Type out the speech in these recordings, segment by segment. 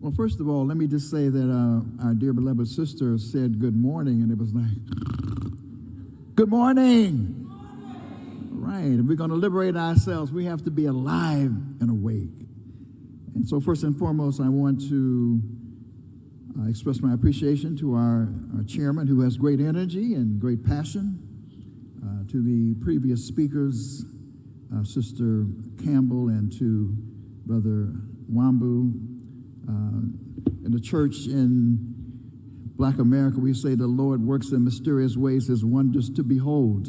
Well, first of all, let me just say that our dear beloved sister said good morning, and it was like, good morning. Right. If we're going to liberate ourselves, we have to be alive and awake. And so first and foremost, I want to express my appreciation to our chairman, who has great energy and great passion, to the previous speakers, Sister Campbell, and to Brother Wambu. In the church in Black America, we say the Lord works in mysterious ways, his wonders to behold.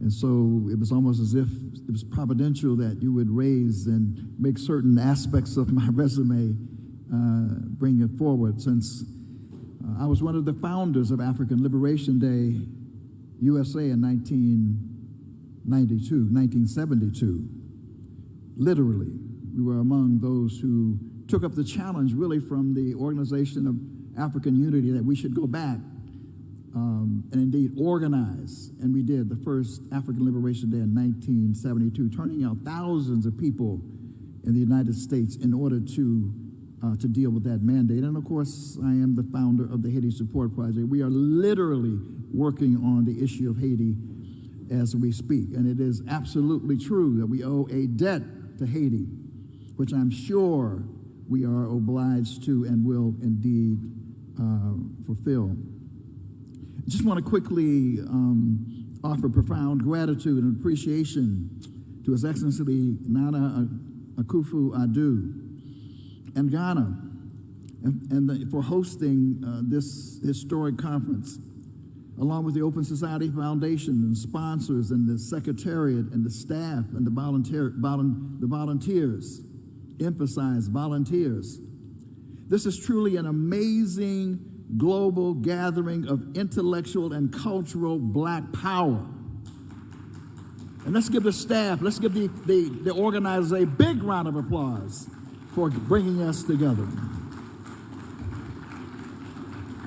And so it was almost as if it was providential that you would raise and make certain aspects of my resume, bring it forward, since I was one of the founders of African Liberation Day USA in 1972. Literally, we were among those who took up the challenge, really, from the Organization of African Unity, that we should go back and indeed organize. And we did the first African Liberation Day in 1972, turning out thousands of people in the United States in order to deal with that mandate. And of course, I am the founder of the Haiti Support Project. We are literally working on the issue of Haiti as we speak. And it is absolutely true that we owe a debt to Haiti, which I'm sure we are obliged to and will indeed fulfill. I just want to quickly offer profound gratitude and appreciation to His Excellency Nana Akufo-Addo and Ghana for hosting this historic conference, along with the Open Society Foundation and sponsors and the secretariat and the staff and the volunteers. Emphasize volunteers. This is truly an amazing global gathering of intellectual and cultural Black power. And let's give the staff, let's give the organizers a big round of applause for bringing us together.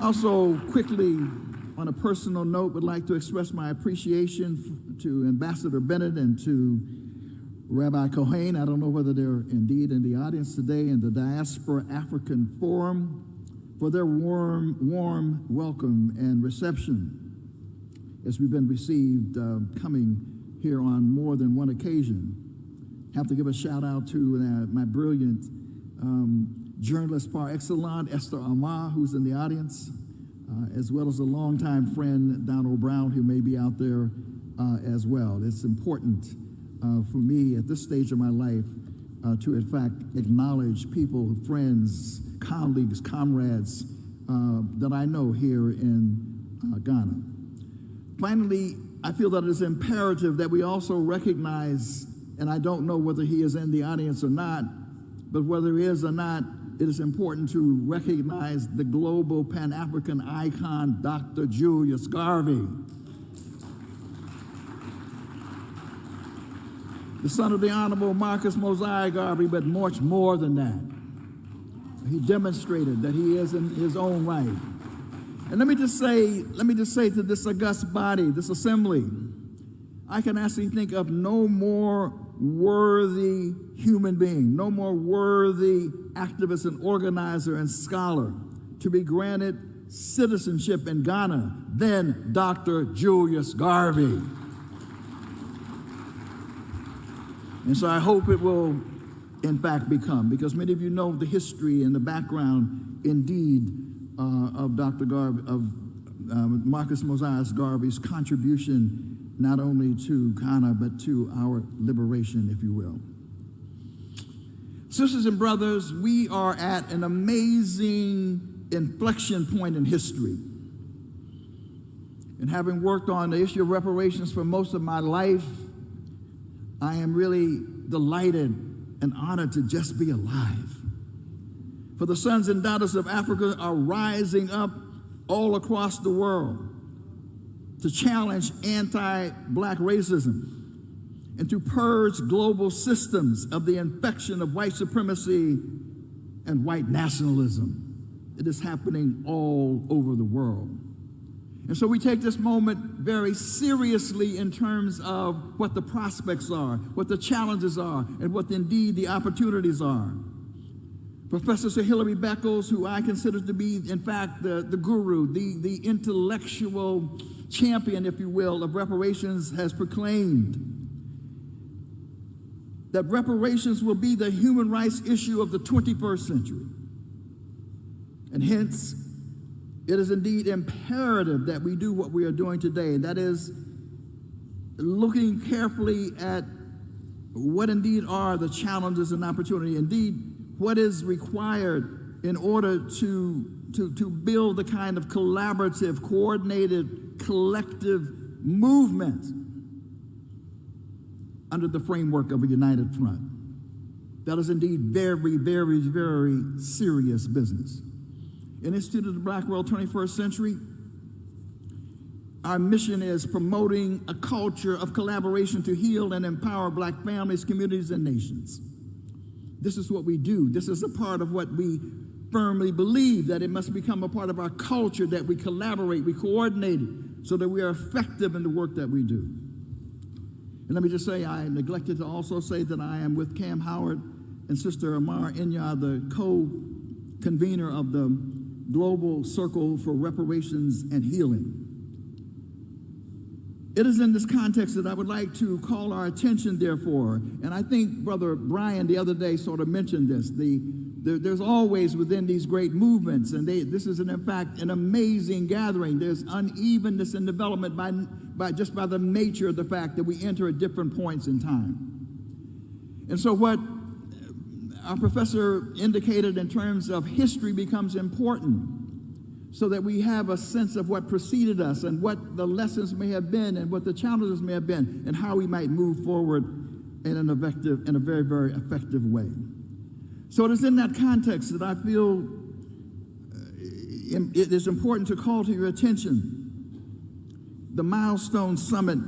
Also, quickly, on a personal note, would like to express my appreciation to Ambassador Bennett and to Rabbi Cohen. I don't know whether they're indeed in the audience today, in the Diaspora African Forum, for their warm welcome and reception as we've been received coming here on more than one occasion. Have to give a shout out to my brilliant journalist par excellence, Esther Amar, who's in the audience, as well as a longtime friend, Donald Brown, who may be out there as well. It's important for me at this stage of my life to, in fact, acknowledge people, friends, colleagues, comrades that I know here in Ghana. Finally, I feel that it is imperative that we also recognize, and I don't know whether he is in the audience or not, but whether he is or not, it is important to recognize the global Pan-African icon, Dr. Julius Garvey. The son of the Honorable Marcus Mosiah Garvey, but much more than that. He demonstrated that he is in his own right. And let me just say to this august body, this assembly, I can actually think of no more worthy human being, no more worthy activist and organizer and scholar to be granted citizenship in Ghana than Dr. Julius Garvey. And so I hope it will, in fact, become, because many of you know the history and the background, indeed, of Dr. Garvey, of Marcus Mosiah Garvey's contribution not only to Ghana, but to our liberation, if you will. Sisters and brothers, we are at an amazing inflection point in history. And having worked on the issue of reparations for most of my life, I am really delighted and honored to just be alive. For the sons and daughters of Africa are rising up all across the world to challenge anti-Black racism and to purge global systems of the infection of white supremacy and white nationalism. It is happening all over the world. And so we take this moment very seriously in terms of what the prospects are, what the challenges are, and what indeed the opportunities are. Professor Sir Hilary Beckles, who I consider to be, in fact, the guru, the intellectual champion, if you will, of reparations, has proclaimed that reparations will be the human rights issue of the 21st century. And hence, it is indeed imperative that we do what we are doing today, and that is looking carefully at what indeed are the challenges and opportunity, indeed what is required in order to build the kind of collaborative, coordinated, collective movement under the framework of a united front. That is indeed very, very, very serious business. In Institute of the Black World 21st Century, our mission is promoting a culture of collaboration to heal and empower Black families, communities, and nations. This is what we do. This is a part of what we firmly believe, that it must become a part of our culture, that we collaborate, we coordinate, so that we are effective in the work that we do. And let me just say, I neglected to also say that I am with Cam Howard and Sister Amara Inya, the co-convener of the Global Circle for Reparations and Healing. It is in this context that I would like to call our attention, therefore, and I think Brother Brian the other day sort of mentioned this, there's always within these great movements, and this is in fact an amazing gathering. There's unevenness in development by the nature of the fact that we enter at different points in time. And so what our professor indicated in terms of history becomes important, so that we have a sense of what preceded us and what the lessons may have been and what the challenges may have been and how we might move forward in a very, very effective way. So it is in that context that I feel it is important to call to your attention the milestone summit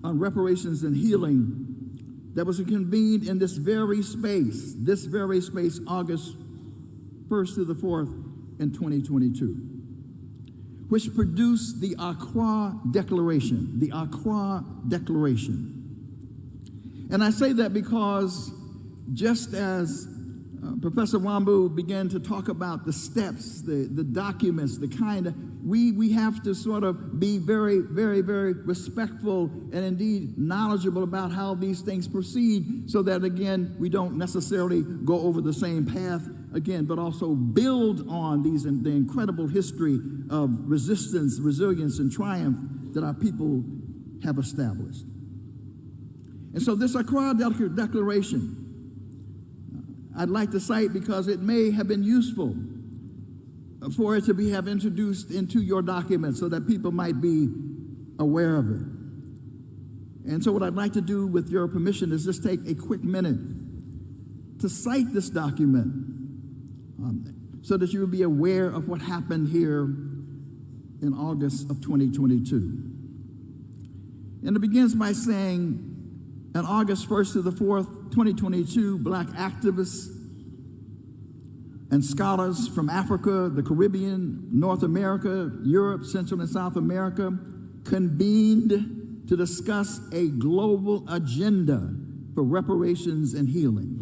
on reparations and healing that was convened in this very space, August 1st to the 4th in 2022, which produced the Accra Declaration, And I say that because just as Professor Wambu began to talk about the steps, the documents, the kind of, we have to sort of be very, very, very respectful and indeed knowledgeable about how these things proceed, so that again, we don't necessarily go over the same path again, but also build on the incredible history of resistance, resilience, and triumph that our people have established. And so this Accra Declaration, I'd like to cite because it may have been useful for it to have introduced into your documents so that people might be aware of it. And so what I'd like to do, with your permission, is just take a quick minute to cite this document so that you will be aware of what happened here in August of 2022. And it begins by saying, on August 1st to the 4th, 2022, Black activists and scholars from Africa, the Caribbean, North America, Europe, Central and South America convened to discuss a global agenda for reparations and healing.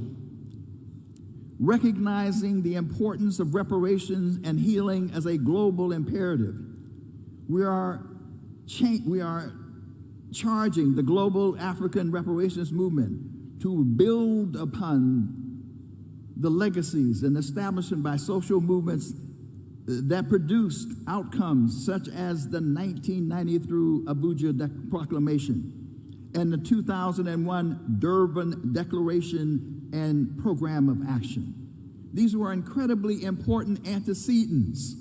Recognizing the importance of reparations and healing as a global imperative, we are charging the global African reparations movement to build upon the legacies and establishment by social movements that produced outcomes such as the 1993 Abuja Proclamation and the 2001 Durban Declaration and Program of Action. These were incredibly important antecedents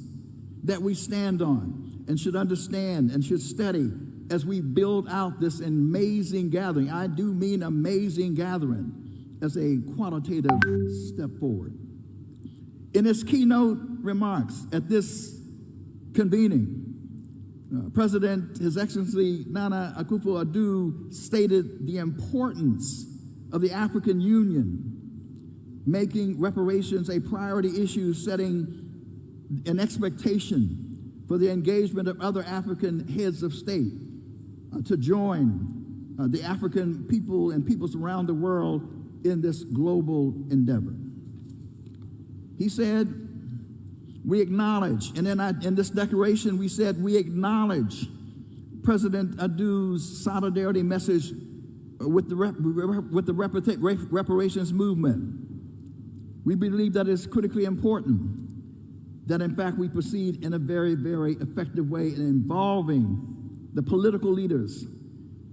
that we stand on and should understand and should study as we build out this amazing gathering. I do mean amazing gathering as a qualitative step forward. In his keynote remarks at this convening, President, His Excellency Nana Akufo-Addo, stated the importance of the African Union making reparations a priority issue, setting an expectation for the engagement of other African heads of state to join the African people and peoples around the world in this global endeavor. he said, we acknowledge, and then in this declaration we said, we acknowledge President Addo's solidarity message with the reparations movement. We believe that it's critically important that in fact we proceed in a very, very effective way in involving the political leaders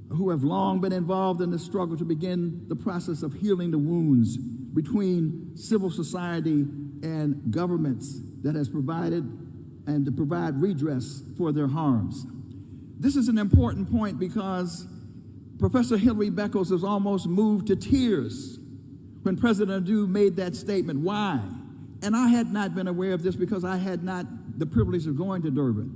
who have long been involved in the struggle to begin the process of healing the wounds between civil society and governments that has provided and to provide redress for their harms. This is an important point because Professor Hilary Beckles was almost moved to tears when President Addo made that statement. Why? And I had not been aware of this because I had not the privilege of going to Durban.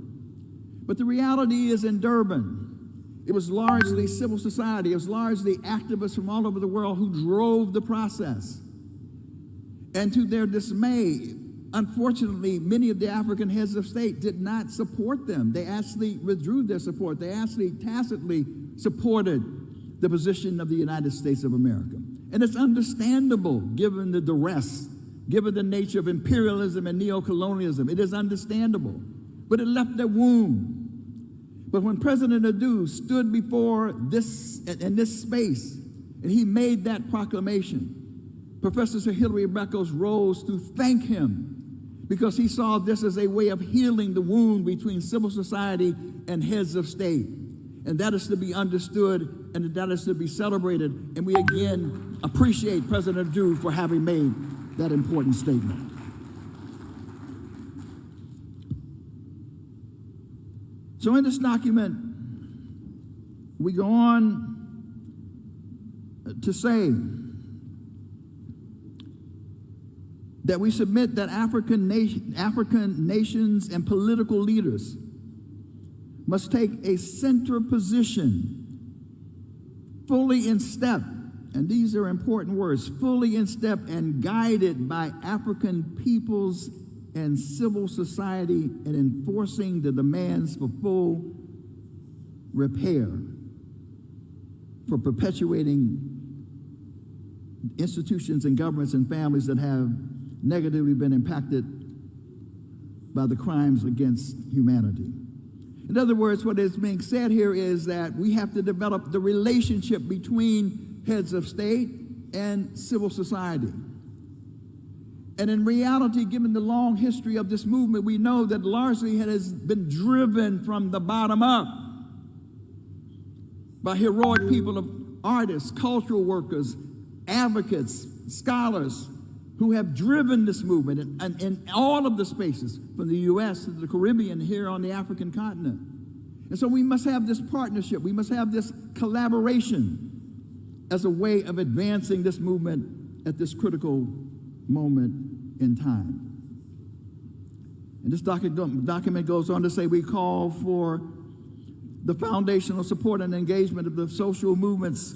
But the reality is in Durban, it was largely civil society, it was largely activists from all over the world who drove the process. And to their dismay, unfortunately, many of the African heads of state did not support them. They actually withdrew their support. They actually tacitly supported the position of the United States of America. And it's understandable given the duress, given the nature of imperialism and neocolonialism. It is understandable, but it left a wound. But when President Addo stood before this in this space and he made that proclamation, Professor Hilary Beckles rose to thank him because he saw this as a way of healing the wound between civil society and heads of state. And that is to be understood and that is to be celebrated. And we again appreciate President Addo for having made that important statement. So in this document, we go on to say that we submit that African nations and political leaders must take a central position, fully in step, and these are important words, fully in step and guided by African peoples and civil society in enforcing the demands for full repair, for perpetuating institutions and governments and families that have negatively been impacted by the crimes against humanity. In other words, what is being said here is that we have to develop the relationship between heads of state and civil society. And in reality, given the long history of this movement, we know that largely it has been driven from the bottom up by heroic people of artists, cultural workers, advocates, scholars who have driven this movement in all of the spaces, from the U.S. to the Caribbean, here on the African continent. And so we must have this partnership, we must have this collaboration as a way of advancing this movement at this critical moment in time. And this document goes on to say we call for the foundational support and engagement of the social movements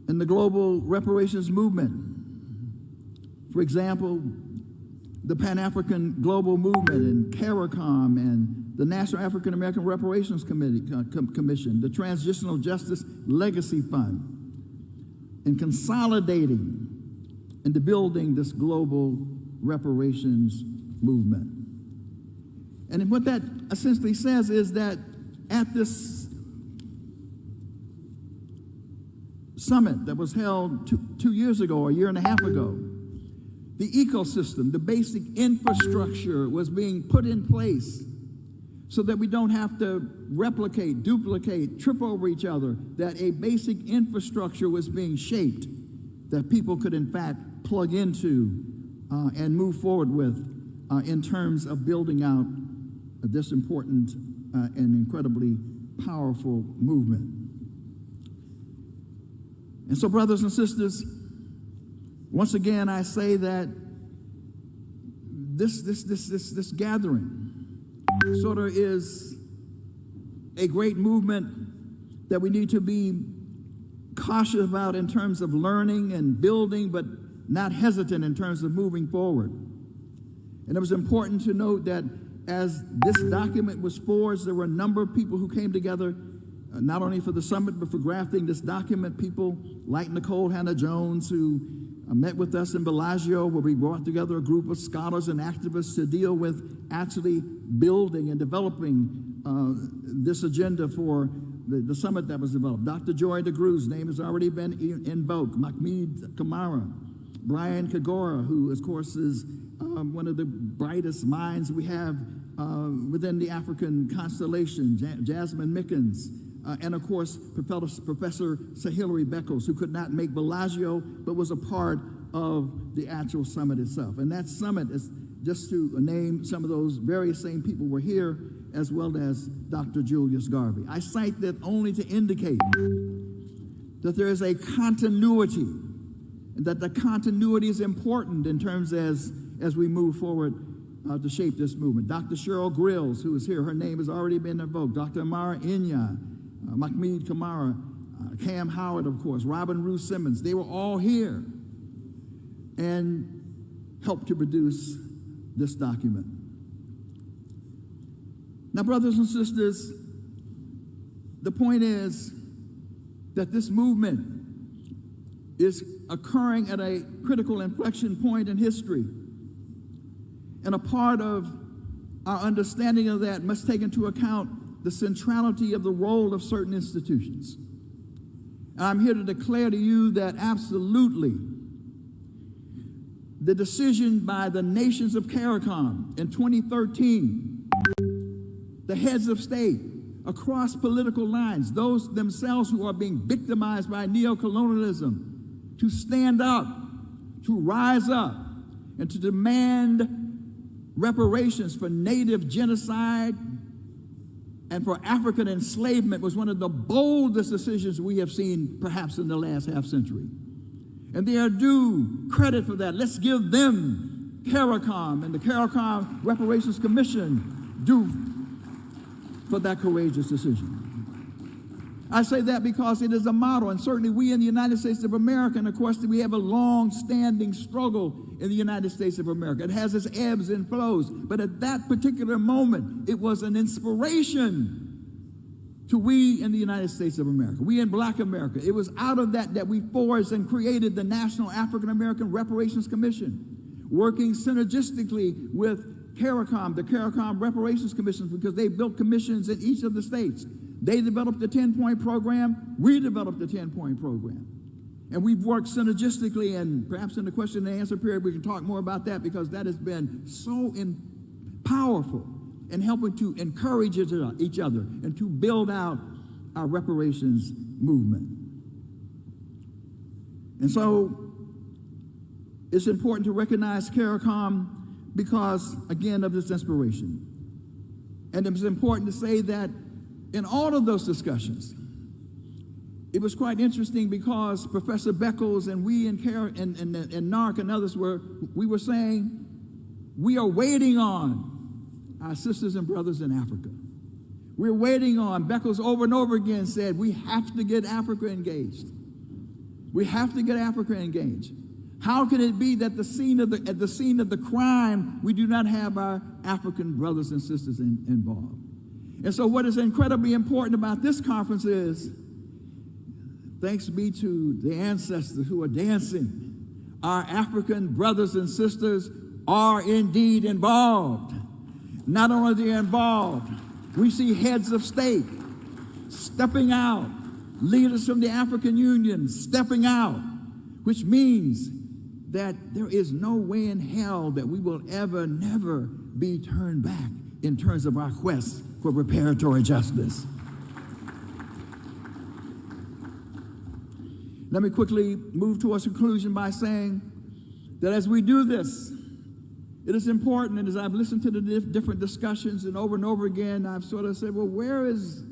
in the global reparations movement. For example, the Pan-African Global Movement and CARICOM and the National African American Reparations Commission, the Transitional Justice Legacy Fund, and consolidating into building this global reparations movement. And what that essentially says is that at this summit that was held two years ago, or a year and a half ago, the ecosystem, the basic infrastructure was being put in place so that we don't have to replicate, duplicate, trip over each other, that a basic infrastructure was being shaped that people could in fact plug into and move forward with in terms of building out this important and incredibly powerful movement. And so, brothers and sisters, once again, I say that this gathering sort of is a great movement that we need to be cautious about in terms of learning and building, but not hesitant in terms of moving forward. And it was important to note that as this document was forged, there were a number of people who came together, not only for the summit, but for drafting this document. People like Nicole Hannah-Jones, who met with us in Bellagio, where we brought together a group of scholars and activists to deal with actually building and developing this agenda for the summit that was developed. Dr. Joy DeGrew's name has already been invoked. Mahmoud Kamara, Brian Kagora, who, of course, is one of the brightest minds we have within the African constellation, Jasmine Mickens, and, of course, Professor Sir Hilary Beckles, who could not make Bellagio but was a part of the actual summit itself. And that summit is, just to name some of those very same people were here, as well as Dr. Julius Garvey. I cite that only to indicate that there is a continuity, and that the continuity is important in terms as we move forward to shape this movement. Dr. Cheryl Grills, who is here, her name has already been invoked. Dr. Amara Inya, Mahmoud Kamara, Cam Howard, of course, Robin Ruth Simmons. They were all here and helped to produce this document. Now, brothers and sisters, the point is that this movement is occurring at a critical inflection point in history. And a part of our understanding of that must take into account the centrality of the role of certain institutions. And I'm here to declare to you that absolutely the decision by the nations of CARICOM in 2013, the heads of state across political lines, those themselves who are being victimized by neocolonialism, to stand up, to rise up, and to demand reparations for native genocide and for African enslavement was one of the boldest decisions we have seen perhaps in the last half century. And they are due credit for that. Let's give them, CARICOM and the CARICOM Reparations Commission, due for that courageous decision. I say that because it is a model, and certainly we in the United States of America, and of course we have a long-standing struggle in the United States of America. It has its ebbs and flows, but at that particular moment, it was an inspiration to we in the United States of America, we in Black America. It was out of that we forged and created the National African American Reparations Commission, working synergistically with CARICOM, the CARICOM Reparations Commission, because they built commissions in each of the states. They developed the 10-point program, we developed the 10-point program. And we've worked synergistically, and perhaps in the question and answer period we can talk more about that, because that has been so powerful in helping to encourage each other and to build out our reparations movement. And so it's important to recognize CARICOM because, again, of this inspiration. And it's important to say that in all of those discussions, it was quite interesting because Professor Beckles and we and NARC and others were saying, we are waiting on our sisters and brothers in Africa. We're waiting on, Beckles over and over again said, we have to get Africa engaged. We have to get Africa engaged. How can it be that at the scene of the crime, we do not have our African brothers and sisters involved? And so what is incredibly important about this conference is, thanks be to the ancestors who are dancing, our African brothers and sisters are indeed involved. Not only are they involved, we see heads of state stepping out, leaders from the African Union stepping out, which means that there is no way in hell that we will never be turned back in terms of our quest for reparatory justice. Let me quickly move towards conclusion by saying that as we do this, it is important, and as I've listened to the different discussions and over again, I've sort of said, well,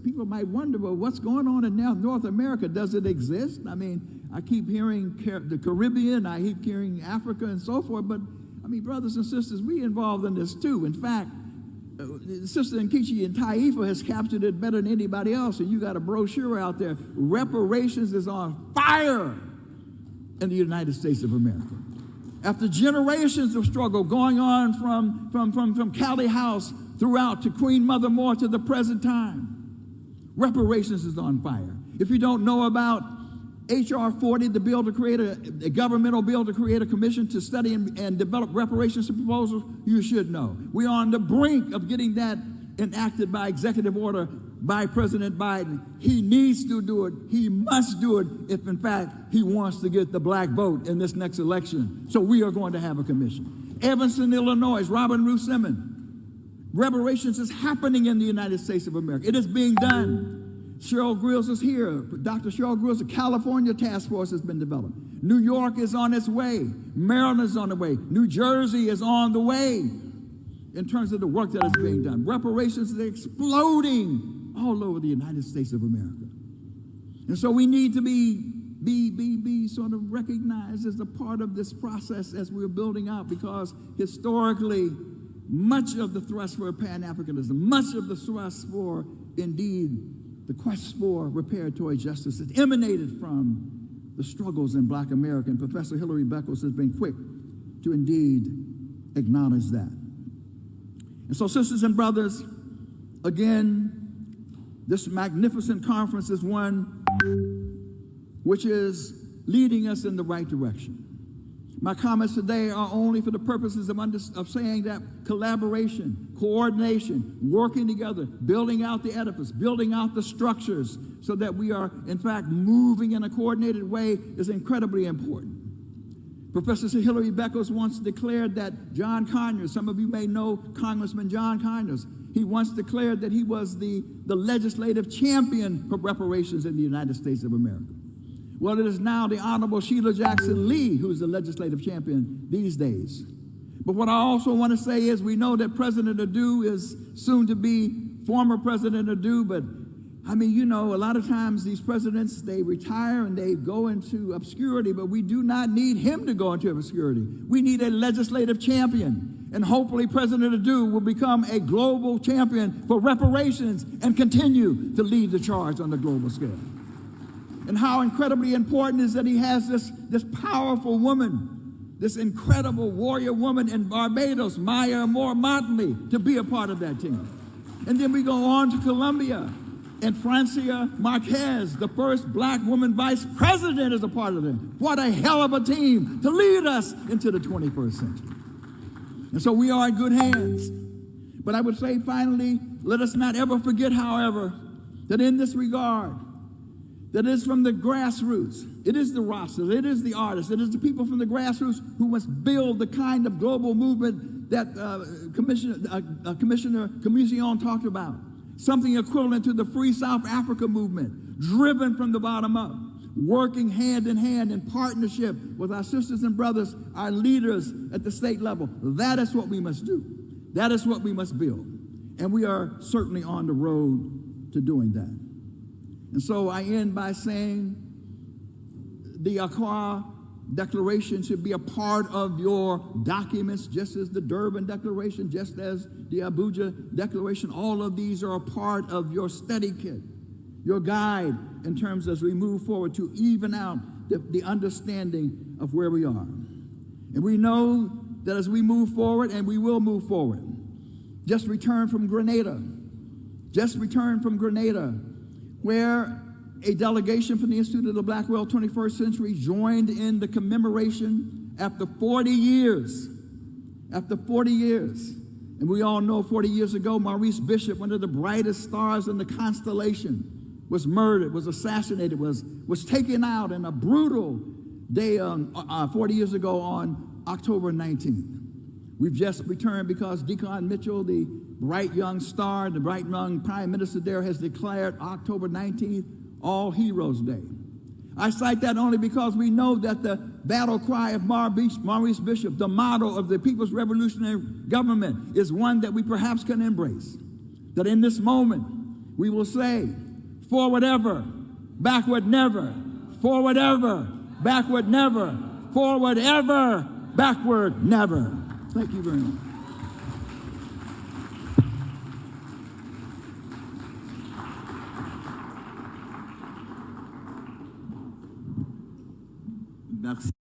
people might wonder, well, what's going on in North America? Does it exist? I mean, I keep hearing the Caribbean, I keep hearing Africa and so forth, but I mean, brothers and sisters, we involved in this too. In fact, Sister Nkechi and Taifa has captured it better than anybody else, and you got a brochure out there. Reparations is on fire in the United States of America. After generations of struggle going on from Callie House throughout to Queen Mother Moore to the present time, reparations is on fire. If you don't know about H.R. 40, the bill to create a governmental bill to create a commission to study and develop reparations proposals, you should know. We are on the brink of getting that enacted by executive order by President Biden. He needs to do it. He must do it if, in fact, he wants to get the black vote in this next election. So we are going to have a commission. Evanston, Illinois, Robin Ruth Simmons. Reparations is happening in the United States of America. It is being done. Cheryl Grills is here. Dr. Cheryl Grills, the California task force has been developed. New York is on its way. Maryland is on the way. New Jersey is on the way in terms of the work that is being done. Reparations is exploding all over the United States of America. And so we need to be sort of recognized as a part of this process as we're building out, because historically, much of the thrust for Pan-Africanism, much of the thrust for, indeed, the quest for reparatory justice has emanated from the struggles in Black America. And Professor Hilary Beckles has been quick to indeed acknowledge that. And so, sisters and brothers, again, this magnificent conference is one which is leading us in the right direction. My comments today are only for the purposes of saying that collaboration, coordination, working together, building out the edifice, building out the structures so that we are, in fact, moving in a coordinated way is incredibly important. Professor Hilary Beckles once declared that John Conyers, some of you may know Congressman John Conyers, he once declared that he was the legislative champion for reparations in the United States of America. Well, it is now the Honorable Sheila Jackson Lee who's the legislative champion these days. But what I also want to say is we know that President Adu is soon to be former President Adu, but I mean, you know, a lot of times these presidents, they retire and they go into obscurity, but we do not need him to go into obscurity. We need a legislative champion. And hopefully President Adu will become a global champion for reparations and continue to lead the charge on the global scale. And how incredibly important is that he has this powerful woman, this incredible warrior woman in Barbados, Maya Moore Motley, to be a part of that team. And then we go on to Colombia, and Francia Marquez, the first black woman vice president, is a part of it. What a hell of a team to lead us into the 21st century. And so we are in good hands. But I would say finally, let us not ever forget, however, that in this regard, that is from the grassroots. It is the rosters, it is the artists, it is the people from the grassroots who must build the kind of global movement that Commissioner Commission talked about. Something equivalent to the Free South Africa movement, driven from the bottom up, working hand in hand in partnership with our sisters and brothers, our leaders at the state level. That is what we must do. That is what we must build. And we are certainly on the road to doing that. And so I end by saying the Accra Declaration should be a part of your documents, just as the Durban Declaration, just as the Abuja Declaration. All of these are a part of your study kit, your guide in terms as we move forward to even out the understanding of where we are. And we know that as we move forward, and we will move forward, just returned from Grenada, where a delegation from the Institute of the Black World 21st Century joined in the commemoration after 40 years. After 40 years. And we all know 40 years ago, Maurice Bishop, one of the brightest stars in the constellation, was murdered, was assassinated, was taken out in a brutal day 40 years ago on October 19th. We've just returned because Deacon Mitchell, the bright young star, the bright young prime minister there, has declared October 19th All Heroes Day. I cite that only because we know that the battle cry of Maurice Bishop, the motto of the People's Revolutionary Government, is one that we perhaps can embrace. That in this moment, we will say, forward ever, backward never, forward ever, backward never, forward ever, backward never. Thank you very much. Merci.